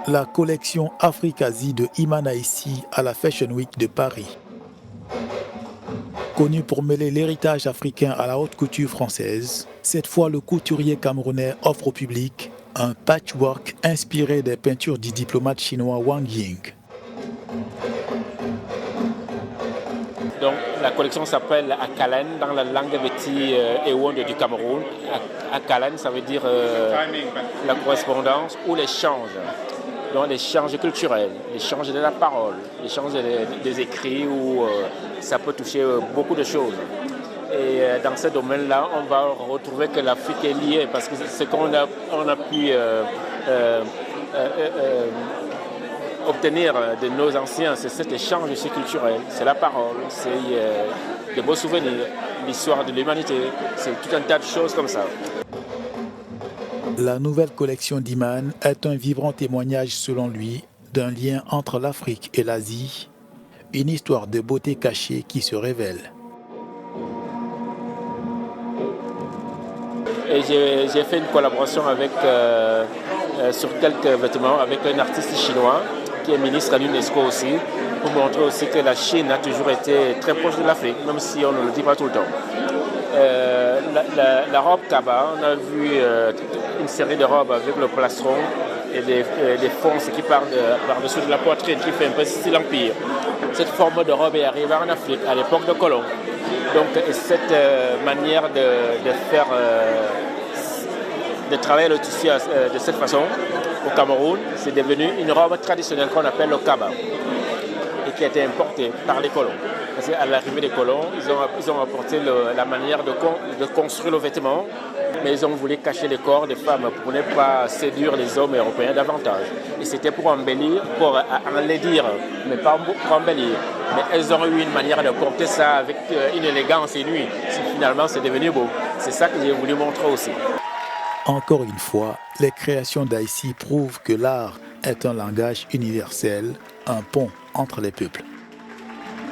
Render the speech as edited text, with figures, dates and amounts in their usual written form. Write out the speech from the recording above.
La collection Afrique-Asie de Iman Aïssi à la Fashion Week de Paris. Connu pour mêler l'héritage africain à la haute couture française, cette fois le couturier camerounais offre au public un patchwork inspiré des peintures du diplomate chinois Wang Ying. Donc, la collection s'appelle Akalen dans la langue Beti Ewonde du Cameroun. Akalen, ça veut dire la correspondance ou l'échange. Donc, l'échange culturel, l'échange de la parole, l'échange des écrits où ça peut toucher beaucoup de choses. Et dans ce domaine-là, on va retrouver que l'Afrique est liée parce que ce qu'on a pu obtenir de nos anciens, c'est cet échange aussi culturel, c'est la parole, c'est de beaux souvenirs, l'histoire de l'humanité, c'est tout un tas de choses comme ça. La nouvelle collection d'Iman est un vibrant témoignage, selon lui, d'un lien entre l'Afrique et l'Asie, une histoire de beauté cachée qui se révèle. Et j'ai fait une collaboration sur quelques vêtements avec un artiste chinois qui est ministre à l'UNESCO aussi, pour montrer aussi que la Chine a toujours été très proche de l'Afrique, même si on ne le dit pas tout le temps. La robe Kaba, on a vu une série de robes avec le plastron et des fonces qui partent par-dessus de la poitrine, qui fait un peu style empire. Cette forme de robe est arrivée en Afrique à l'époque de Colomb. Donc cette manière de travailler le tissu de cette façon au Cameroun, c'est devenu une robe traditionnelle qu'on appelle le kaba et qui a été importée par les colons. Parce qu'à l'arrivée des colons, ils ont apporté la manière de construire le vêtement, mais ils ont voulu cacher les corps des femmes pour ne pas séduire les hommes européens davantage. Et c'était pour embellir, pour enlaidir, mais pas pour embellir. Mais elles ont eu une manière de porter ça avec une élégance inouïe. Finalement, c'est devenu beau. C'est ça que j'ai voulu montrer aussi. Encore une fois, les créations d'Aïssi prouvent que l'art est un langage universel, un pont entre les peuples.